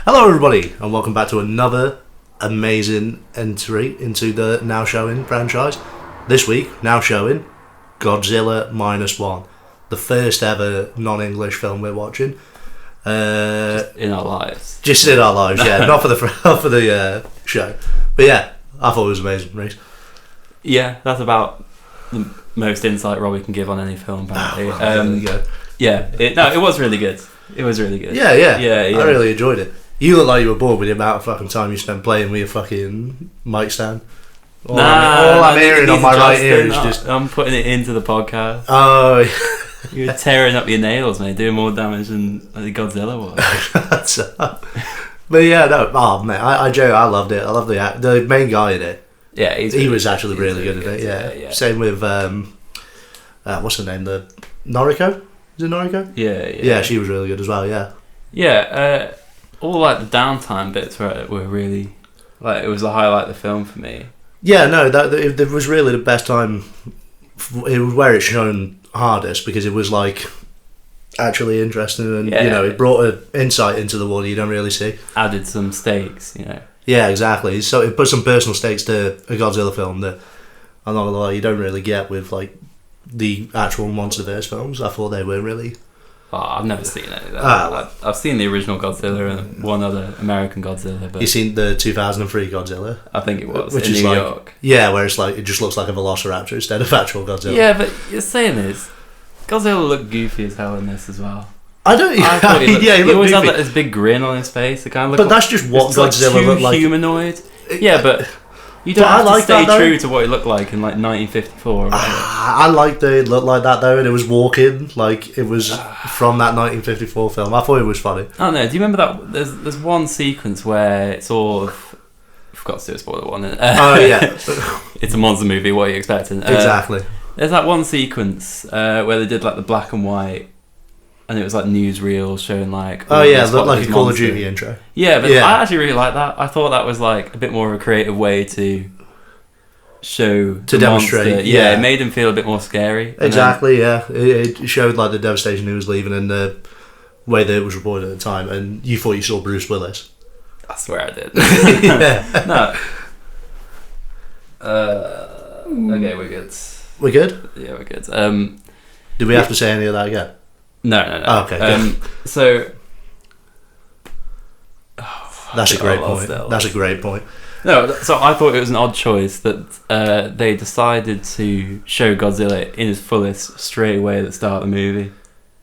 Hello everybody and welcome back to another amazing entry into the now showing franchise. This week, now showing Godzilla -1, the first ever non-English film we're watching. Just in our lives. Just in our lives, yeah. Not for the show. But yeah, I thought it was amazing, Reece. Yeah, that's about the most insight Robbie can give on any film, apparently. There you go. Yeah, it was really good. It was really good. Yeah. Yeah. I really enjoyed it. You look like you were bored with the amount of fucking time you spent playing with your fucking mic stand. All I'm hearing on my right ear is just... I'm putting it into the podcast. Oh, You're tearing up your nails, mate, doing more damage than Godzilla was. But yeah, no, oh man, I joke, I loved it. I love the main guy in it. Yeah, he was actually really good at it. Yeah. Same with what's her name? The Noriko? Is it Noriko? Yeah, she was really good as well. Yeah. Yeah. All like the downtime bits were really like it was the highlight of the film for me. Yeah, no, it was really the best time. It was where it's shown hardest because it was like actually interesting and it brought an insight into the world you don't really see. Added some stakes, Yeah, exactly. So it put some personal stakes to a Godzilla film that I'm not gonna lie, you don't really get with like the actual MonsterVerse films. I thought they were really. Oh, I've never seen any of that. I've seen the original Godzilla and one other American Godzilla. But you seen the 2003 Godzilla? I think it was, which in is New like, York. Yeah, where it's like it just looks like a Velociraptor instead of actual Godzilla. Yeah, but you're saying this, Godzilla looked goofy as hell in this as well. I thought he always goofy. had this big grin on his face. It kind of looked. But that's just what Godzilla looked like. Humanoid. Yeah, but. You don't have to stay true to what it looked like in like 1954. I liked that it looked like that though, and it was walking like it was from that 1954 film. I thought it was funny. I don't know. Do you remember that? There's one sequence where it's all. I forgot to do a spoiler one. Oh yeah, it's a monster movie. What are you expecting? Exactly. There's that one sequence where they did like the black and white. And it was like newsreels showing like... Oh yeah, it looked like a Call of Duty intro. Yeah, but I actually really like that. I thought that was like a bit more of a creative way to show... To demonstrate. Monster. Yeah, it made him feel a bit more scary. Exactly, yeah. It showed like the devastation he was leaving and the way that it was reported at the time. And you thought you saw Bruce Willis. I swear I did. Yeah. No. Okay, we're good. We're good? Yeah, we're good. Do we have to say any of that again? No. Oh, okay. So that's a great point. That's a great point. No, so I thought it was an odd choice that they decided to show Godzilla in his fullest straight away at the start of the movie.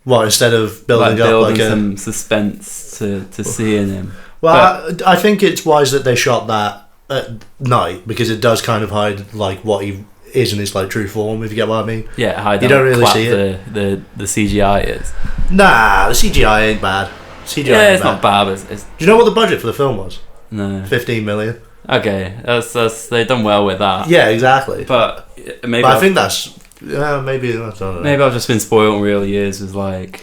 What, instead of building some suspense to seeing him? Well, I think it's wise that they shot that at night because it does kind of hide like what he is in his like true form, if you get what I mean. Yeah, you don't really see it. The CGI is. Nah, the CGI ain't bad. It's not bad. But it's... Do you know what the budget for the film was? No. 15 million. Okay, that's they've done well with that. Yeah, exactly. But maybe. But I think that's maybe I don't know. Maybe I've just been spoiled in real years with like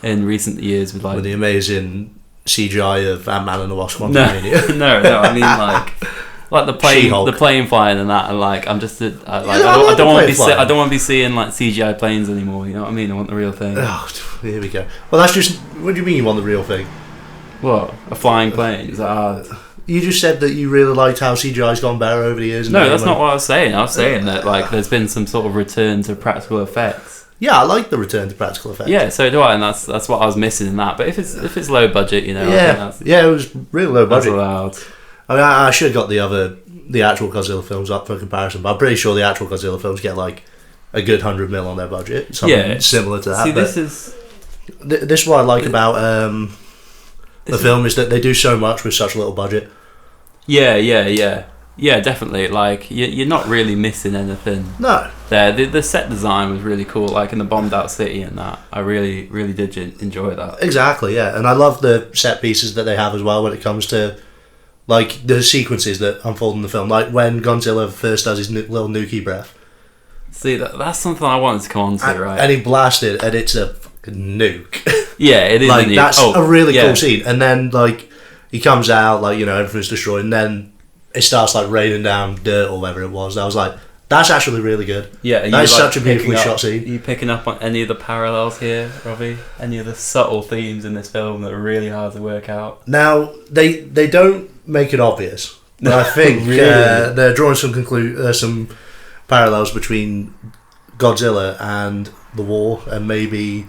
in recent years with like with the amazing CGI of Ant-Man and the Wasp. No, I mean like the plane flying and that, and like I'm just I don't want to be seeing like CGI planes anymore. You know what I mean? I want the real thing. Oh, here we go. Well, that's just. What do you mean you want the real thing? What, a flying plane? Is that you just said that you really liked how CGI's gone better over the years. No, that's not what I was saying. I was saying that like there's been some sort of return to practical effects. Yeah, I like the return to practical effects. Yeah, so do I, and that's what I was missing in that. But if it's low budget, I think it was really low budget. That's allowed. I mean, I should have got the actual Godzilla films up for comparison, but I'm pretty sure the actual Godzilla films get like a good 100 mil on their budget, something similar to that. See, this is what I like about the film is that they do so much with such little budget. Yeah, definitely. Like you're not really missing anything. No. The set design was really cool, like in the bombed out city and that. I really did enjoy that. Exactly, yeah, and I love the set pieces that they have as well when it comes to. Like, the sequences that unfold in the film. Like, when Godzilla first does his little nuke breath. See, that's something I wanted to come on to, right? And he blasted, and it's a fucking nuke. Yeah, it is like, that's a really cool scene. And then, like, he comes out, like, everything's destroyed, and then it starts, like, raining down dirt or whatever it was. I was like, That's actually really good. Yeah, that is such a beautifully shot scene. Are you picking up on any of the parallels here, Robbie? Any of the subtle themes in this film that are really hard to work out? Now, they don't make it obvious, but I think really? They're drawing some parallels between Godzilla and the war, and maybe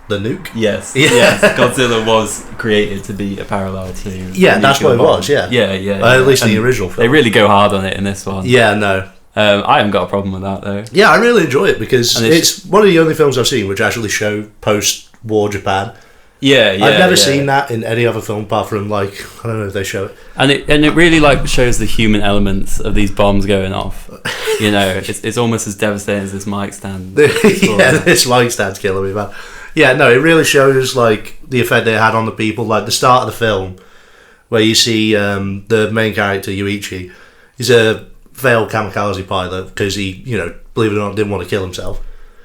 the nuke. Yes, Godzilla was created to be a parallel to. Yeah, that's what it was. Yeah, at least in the original film. They really go hard on it in this one. Yeah, no. I haven't got a problem with that though. Yeah, I really enjoy it because it's one of the only films I've seen which actually show post-war Japan. Yeah, I've never seen that in any other film apart from I don't know if they show it. And it really shows the human elements of these bombs going off. You know, it's almost as devastating as this mic stand. This mic stand's killing me, man. Yeah, no, it really shows the effect they had on the people. Like the start of the film, where you see the main character Yuichi, he's a failed kamikaze pilot because he, believe it or not, didn't want to kill himself.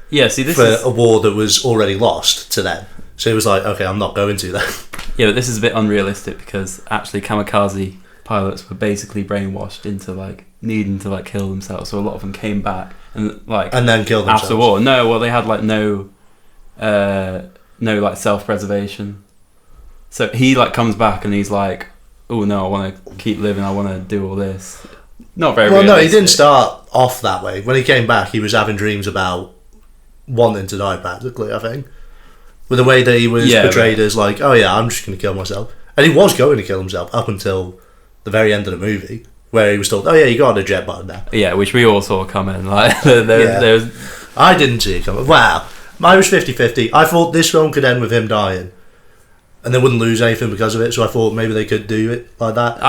Yeah, see, this for is a war that was already lost to them. So he was like, okay, I'm not going to that. Yeah, but this is a bit unrealistic because actually kamikaze pilots were basically brainwashed into needing to kill themselves. So a lot of them came back and then killed themselves after war. No, well they had no self-preservation. So he comes back and he's like, oh no, I want to keep living. I want to do all this. Not very well. Realistic. No, he didn't start off that way. When he came back, he was having dreams about wanting to die practically, I think. With the way that he was portrayed as oh yeah, I'm just going to kill myself. And he was going to kill himself up until the very end of the movie, where he was told, oh yeah, you got a jet button now. Yeah, which we all saw coming. I didn't see it coming. Wow. Mine was 50-50. I thought this film could end with him dying. And they wouldn't lose anything because of it, so I thought maybe they could do it like that.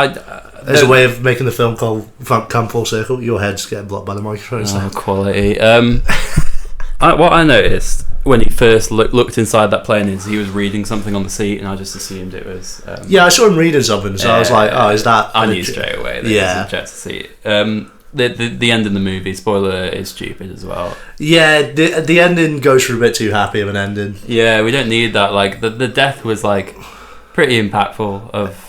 As a way of making the film come full circle. Your head's getting blocked by the microphone. Oh, quality. What I noticed when he first looked inside that plane is he was reading something on the seat, and I just assumed it was. I saw him reading something, so I was like, "Oh, is that?" I knew straight away that it was a jet seat. The end of the movie, spoiler, is stupid as well. Yeah, the ending goes for a bit too happy of an ending. Yeah, we don't need that. The death was pretty impactful of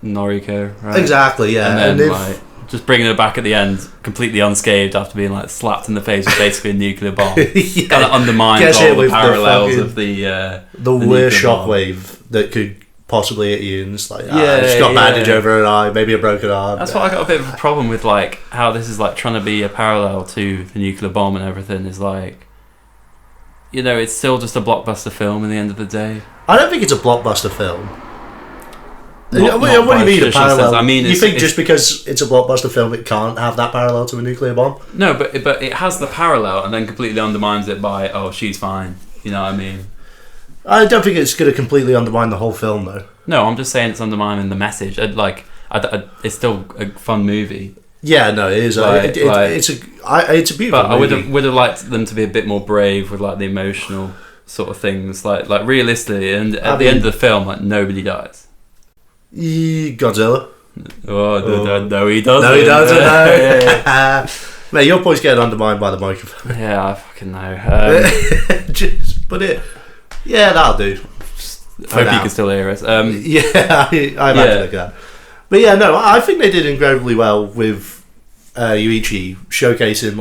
Noriko, right? Exactly, yeah. And then just bringing her back at the end, completely unscathed after being slapped in the face with basically a nuclear bomb. Kind of undermines all the parallels of the worst shockwave that could possibly hit you, and it's she's got bandage over her eye, maybe a broken arm. That's what I got a bit of a problem with, how this is trying to be a parallel to the nuclear bomb and everything. Is it's still just a blockbuster film in the end of the day. I don't think it's a blockbuster film. What do you mean a parallel? I mean, you think just because it's a blockbuster film, it can't have that parallel to a nuclear bomb? No, but it has the parallel, and then completely undermines it by, oh, she's fine. You know what I mean? I don't think it's going to completely undermine the whole film, though. No, I'm just saying it's undermining the message. It's still a fun movie. Yeah, no, it is. It's a beautiful but movie. I would have liked them to be a bit more brave with the emotional sort of things, like realistically. And at the end of the film, nobody dies. Godzilla. No, he doesn't. No, he doesn't. No. Mate, your point's getting undermined by the microphone. Yeah, I fucking know. Just put it. Yeah, that'll do. Hope you can still hear us. Yeah, I imagine that. But yeah, no, I think they did incredibly well with Yuichi showcasing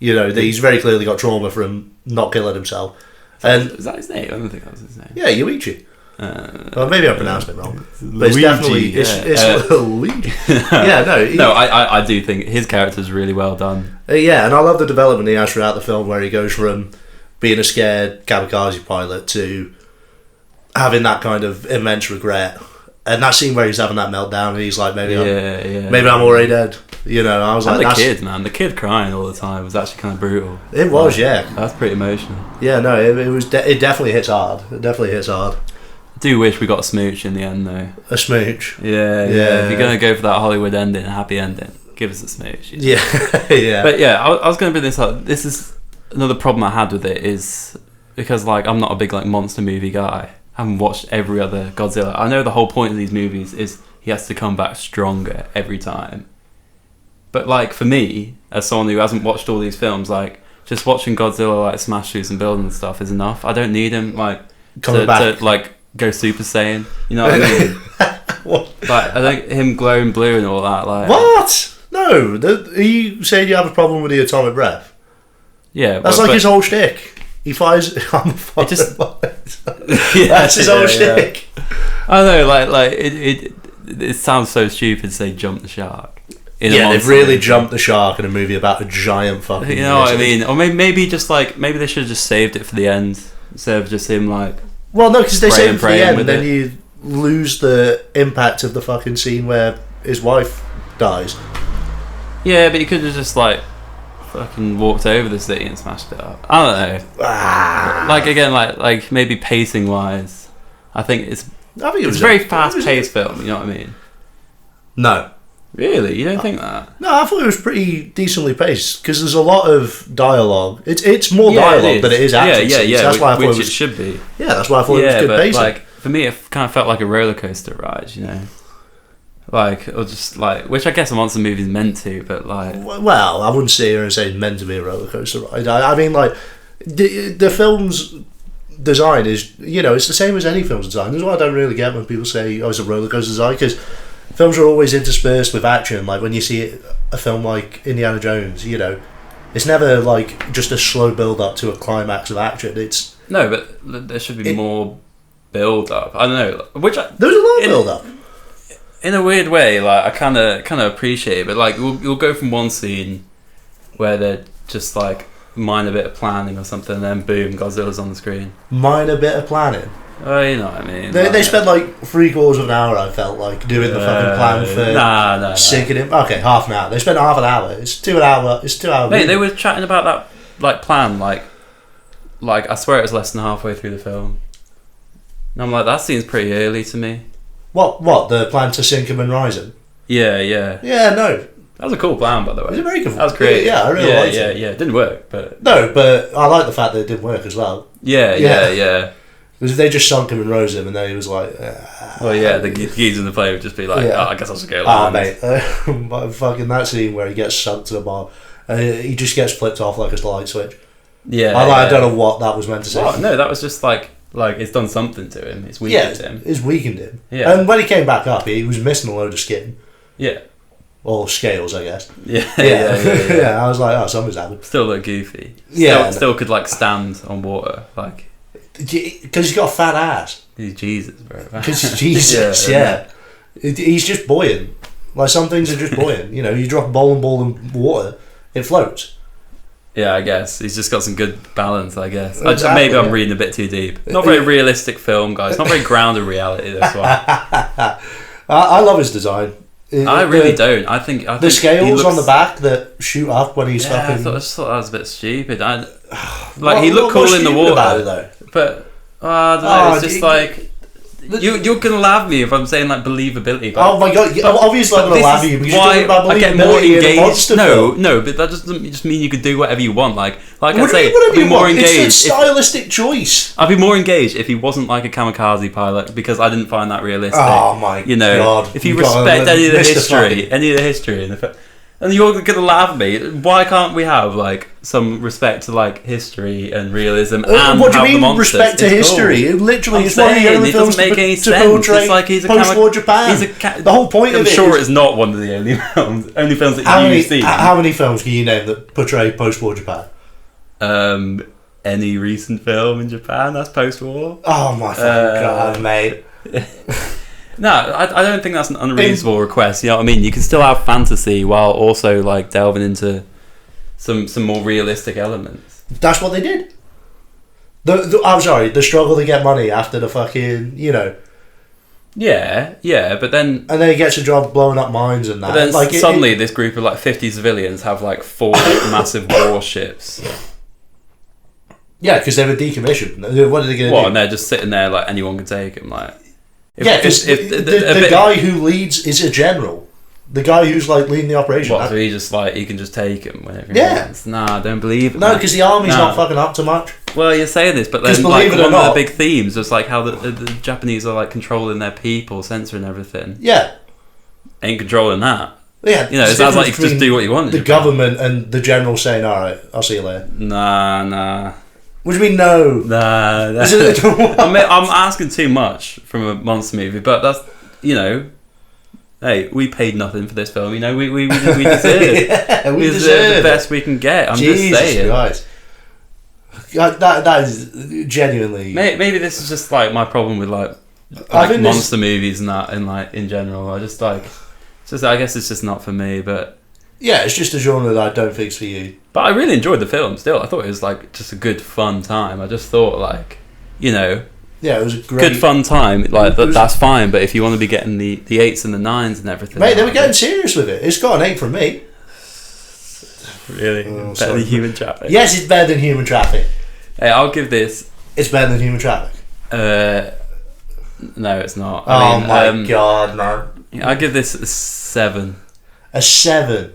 that he's very clearly got trauma from not killing himself. Is that his name? I don't think that was his name. Yeah, Yuichi. Well, maybe I pronounced it wrong, but Luigi, it's definitely it's Luigi. Yeah, no, I do think his character's really well done. Yeah, and I love the development he has throughout the film, where he goes from being a scared kamikaze pilot to having that kind of immense regret. And that scene where he's having that meltdown, and he's like, maybe I'm already dead. I was like, the kid crying all the time was actually kind of brutal. It was, yeah. That's pretty emotional. Yeah, no, it was. It definitely hits hard. It definitely hits hard. I do wish we got a smooch in the end, though. A smooch. Yeah. If you're gonna go for that Hollywood ending, a happy ending, give us a smooch. Yeah, yeah. But yeah, I was gonna bring this up. This is another problem I had with it, is because I'm not a big monster movie guy. I haven't watched every other Godzilla. I know the whole point of these movies is he has to come back stronger every time. But for me, as someone who hasn't watched all these films, just watching Godzilla smash through some buildings and stuff is enough. I don't need him to go Super Saiyan. You know what I mean? What? I think him glowing blue and all that. What? No, No, are you saying you have a problem with the atomic breath? Yeah, that's like his whole shtick. He fires on the fire. That's his whole shtick. I know, like it sounds so stupid to say jump the shark. They've really jumped the shark in a movie about a giant fucking. You know what I mean? Or maybe they should have just saved it for the end instead of just him like. Well, no, because they saved it for the end, and then you lose the impact of the fucking scene where his wife dies. Yeah, but you could have just like fucking walked over the city and smashed it up. I don't know. Like again, like maybe pacing wise, I think it's a very fast paced film. You know what I mean? No. Really? You don't think that? No, I thought it was pretty decently paced because there's a lot of dialogue. It's more dialogue than it is action. Yeah. That's why I thought it should be. Yeah, that's why I thought it was good pacing. Like for me, it kind of felt like a roller coaster ride. You know, like or just like which I guess a monster movie is meant to, but like. Well, I wouldn't sit here and say it's meant to be a roller coaster ride. I mean, like the film's design is it's the same as any film's design. That's why I don't really get when people say it's a roller coaster design because. Films are always interspersed with action. Like when you see a film like Indiana Jones, it's never like just a slow build up to a climax of action. It's no, but there should be more build up. I don't know. There was a lot of build up. In a weird way, like I kind of appreciate it, but like you'll go from one scene where they're just like minor bit of planning or something, and then boom, Godzilla's on the screen. Minor bit of planning. Oh, you know what I mean. They spent like 3/4 of an hour. I felt like doing the fucking plan for sinking him. Okay, half an hour. They spent half an hour. It's 2 hour. It's 2 hour. Mate, they were chatting about that like plan like I swear it was less than halfway through the film. And I'm like, that seems pretty early to me. What the plan to sink him and rise him? Yeah. Yeah, no. That was a cool plan, by the way. It was a very cool. That was great. Yeah, I really liked it. Yeah, it didn't work, but no, but I like the fact that it didn't work as well. Yeah. Because they just sunk him and rose him, and then he was like... well, yeah, the geese in the plane would just be like, I guess I'll just go land. Mate. Fucking that scene where he gets sunk to the bar, he just gets flipped off like a light switch. Yeah. I don't know what that was meant to say. What? No, that was just like it's done something to him. It's weakened him. It's weakened him. Yeah. And when he came back up, he was missing a load of skin. Yeah. Or scales, I guess. Yeah. Yeah, I was like, something's happened. Still look goofy. Still could like stand on water, like... Because he's got a fat ass. He's Jesus, bro. Because he's Jesus, yeah. He's just buoyant. Like, some things are just buoyant. You drop a bowling ball in water, it floats. Yeah, I guess. He's just got some good balance, I guess. Exactly, maybe I'm reading a bit too deep. Not very realistic film, guys. Not very grounded reality, this one. I love his design. I really don't. I think the scales on the back that shoot up when he's fucking... I just thought that was a bit stupid. He looked cool in the water. About it, though? But I don't know. It's just like you're gonna laugh me if I'm saying like believability. But, oh my god! Obviously, I'm gonna laugh you because you're talking about believability. I get more engaged. No, but that doesn't just mean you could do whatever you want. Like I say, I'd be more engaged. It's a stylistic choice. I'd be more engaged if he wasn't like a kamikaze pilot because I didn't find that realistic. Oh my god! If you respect any of the history in the and you're gonna laugh at me. Why can't we have like some respect to like history and realism? And what do you mean respect to history? Cool. It literally, it's one of the only films to portray post-war Japan. The whole point of it. I'm sure it's not one of the only films that you've seen. How many films can you name that portray post-war Japan? Any recent film in Japan that's post-war? Oh my god, mate. No, I don't think that's an unreasonable request. You know what I mean? You can still have fantasy while also like delving into some more realistic elements. That's what they did. I'm sorry, the struggle to get money after the fucking, Yeah, but then... And then he gets a job blowing up mines and that. But then suddenly this group of like 50 civilians have like 4 massive warships. Yeah, because they were decommissioned. What are they going to do? And they're just sitting there like anyone can take them, like... because the guy who leads is a general. The guy who's like leading the operation. So he just like he can just take him whenever he wants. Nah, I don't believe it. No, because the army's not fucking up to much. Well, you're saying this, but then like one of the big themes was like how the Japanese are like controlling their people, censoring everything. Yeah, ain't controlling that. Yeah, it sounds like you can just do what you want. The government and the general saying, "All right, I'll see you later." Nah. What do you mean no? Nah. I'm asking too much from a monster movie, but that's Hey, we paid nothing for this film. You know, we deserve. Yeah, we deserve the best we can get. I'm Jesus just saying. Christ. That is genuinely. Maybe this is just like my problem with like monster movies and that, and like in general. I just like, I guess it's just not for me. But yeah, it's just a genre that I don't think is for you. But I really enjoyed the film. Still, I thought it was like just a good fun time. I just thought like, you know. Yeah, it was a great... Good fun time, like that's fine. But if you want to be getting the 8s and the 9s and everything, mate, they were getting serious with it. It's got an 8 from me. Really, better than Human Traffic. Yes, it's better than Human Traffic. Hey, I'll give this. It's better than Human Traffic. No, it's not. I mean, my god, no! I'll give this a 7. A 7.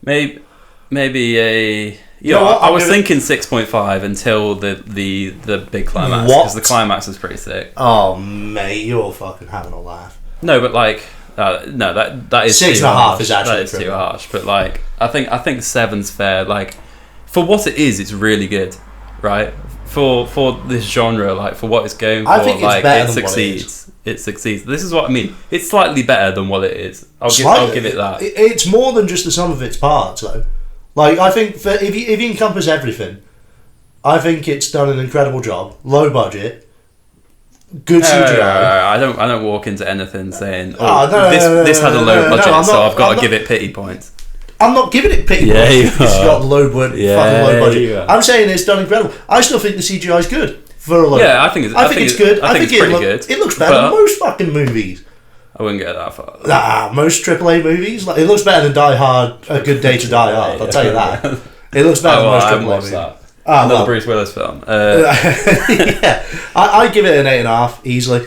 Maybe a. You know what? I was thinking 6.5 until the big climax, because the climax was pretty sick. Oh mate, you're fucking having a laugh. No, but like no, that is 6.5 is actually too harsh. But like I think 7's fair. Like for what it is, it's really good, right? For this genre, like for what it's going for, I think it's like better it than succeeds. It succeeds. This is what I mean. It's slightly better than what it is. I'll give it that. It's more than just the sum of its parts, though. Like I think if you encompass everything, I think it's done an incredible job. Low budget, good CGI. I don't walk into anything saying, this had a low budget, so I've got to give it pity points. I'm not giving it pity points because it's got fucking low budget. I'm saying it's done incredible. I still think the CGI is good for a low. Yeah, I think it's good. I think it's pretty good. It looks better than most fucking movies. I wouldn't get that far. Most AAA movies, like it looks better than Die Hard. A Good Day to Die Hard. I'll tell you that. It looks better than most AAA movies. Another Bruce Willis film. Yeah, I give it an 8.5 easily.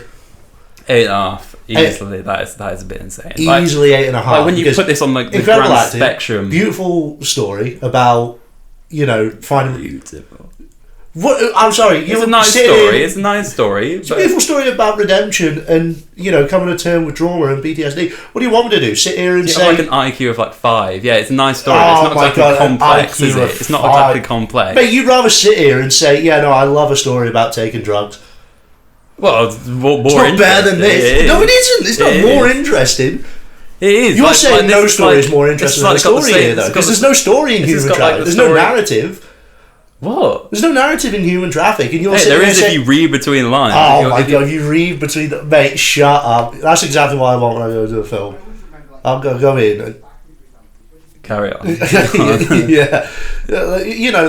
8.5 easily. That is a bit insane. Easily 8.5. Like when you put this on like the grand acting, spectrum, beautiful story about finding. Beautiful. What I'm sorry, it's a nice story. It's a nice story. It's a beautiful story about redemption and coming to terms with trauma and PTSD. What do you want me to do? Sit here and say like an IQ of like 5? Yeah, it's a nice story. It's not exactly complex, is it? It's not exactly complex. Mate, you'd rather sit here and say, yeah, no, I love a story about taking drugs. Well, it's more not better than this. No, it isn't. It's not more interesting. It is. You're saying no story is more interesting than the story here, though, because there's no story in Human Traffic. There's no narrative. What? There's no narrative in Human Traffic, and you're saying there is if you read between the lines. Oh my god, you read between the mate. Shut up. That's exactly what I want when I go to a film. I'm gonna go in. Carry on. Yeah,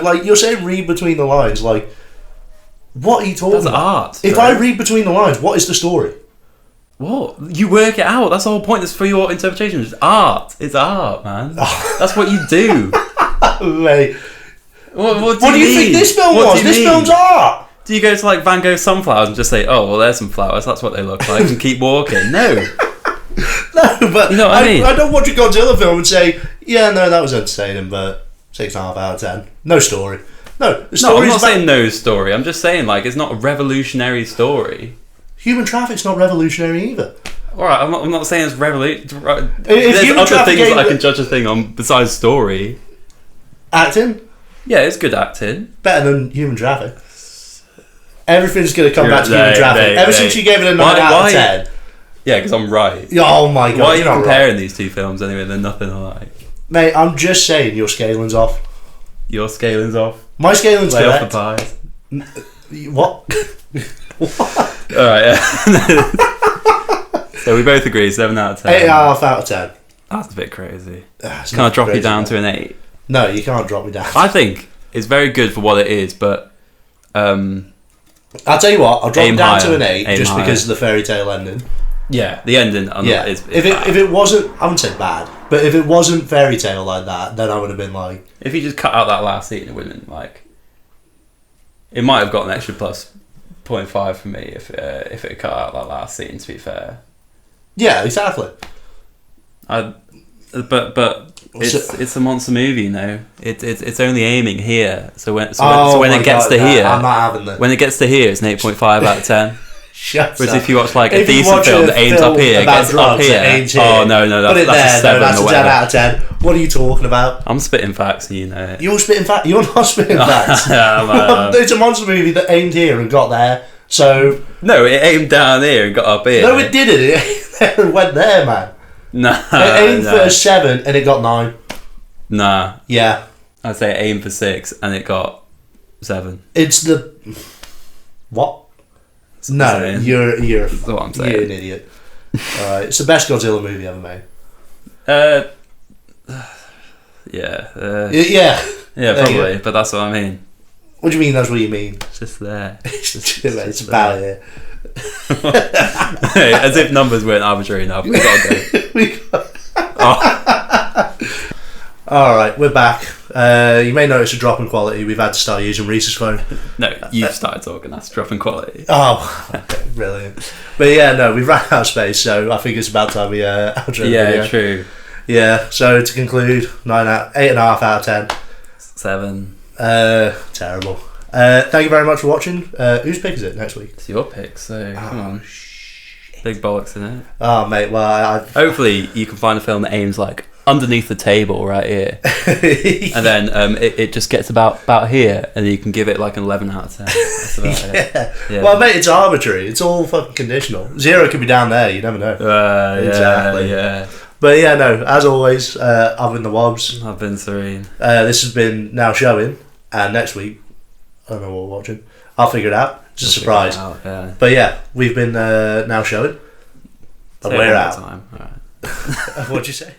like you're saying, read between the lines. Like, what are you talking about? That's art. If I read between the lines, what is the story? What? You work it out. That's the whole point. That's for your interpretation. It's art. It's art, man. That's what you do. Mate. What do you think this film was? This film's art. Do you go to like Van Gogh's sunflowers and just say, "Oh, well, there's some flowers. That's what they look like," and keep walking? No. No, but you know what I mean? I don't watch a Godzilla film and say, "Yeah, no, that was entertaining, but 6.5 out of 10." No story. No, the story. No, I'm not saying no story. I'm just saying like it's not a revolutionary story. Human Traffic's not revolutionary either. All right, I'm not saying it's revolutionary. There's other things that I can judge a thing on besides story. Acting. Yeah, it's good acting. Better than Human Traffic. Everything's going to come back to Human Traffic. Ever since you gave it a 9 out of 10. Yeah, because I'm right. Oh my god. Why are you comparing these two films anyway? They're nothing alike. Mate, I'm just saying your scaling's off. Your scaling's off? My scaling's correct. Lay off the pies. What? What? Alright, yeah. So we both agree, 7 out of 10. 8.5 out of 10. That's a bit crazy. Can I drop you down to an 8? No, you can't drop me down. I think it's very good for what it is, but I'll tell you what, I'll drop it down to an 8 just higher. Because of the fairy tale ending. Yeah, the ending. Is if it wasn't, I wouldn't say bad, but if it wasn't fairy tale like that, then I would have been like. If you just cut out that last scene, it would have been like. It might have got an extra plus 0.5 for me if it cut out that last scene. To be fair. Yeah, exactly. But it's a monster movie, you know. It's only aiming here. So when it gets to here, I'm not having that. When it gets to here, it's an 8.5 out of 10. Shut Whereas up. if you watch like a decent film that aims up here, gets up here. Oh no, that's a 7 that's or a 10 whatever. out of 10. What are you talking about? I'm spitting facts, and you know it. You're spitting facts. You're not spitting facts. It's a monster movie that aimed here and got there. So no, it aimed down here and got up here. No, it didn't. It went there, man. Nah. It aimed for a 7 and it got 9. Nah. Yeah. I'd say it aimed for 6 and it got 7. It's the... What? No, you're That's what I'm saying. You're an idiot. Alright, it's the best Godzilla movie ever made. Yeah. Yeah. Yeah, probably, but that's what I mean. What do you mean that's what you mean? It's just there. It's about here. Hey, as if numbers weren't arbitrary enough. We've got to go. Alright, we're back. You may notice a drop in quality. We've had to start using Reese's phone. No, you've started talking. That's dropping quality. Oh, okay, brilliant. But yeah, no, we've ran out of space, so I think it's about time we outro the video. True. Yeah, so to conclude, 8.5 out of 10. 7. Terrible. Thank you very much for watching. Whose pick is it next week? It's your pick, so come on. Big bollocks in it. Oh, mate, well, Hopefully you can find a film that aims like underneath the table right here. And then it just gets about here and you can give it like an 11 out of 10. That's about it. Yeah. Well, mate, it's arbitrary. It's all fucking conditional. 0 could be down there. You never know. Exactly. Yeah. But yeah, no, as always, I've been the Wobbs. I've been Serene. This has been Now Showing. And next week, I don't know what we're watching. I'll figure it out. It's a surprise. Yeah. But yeah, we've been Now Showing. And we're out. Time. All right. What'd you say?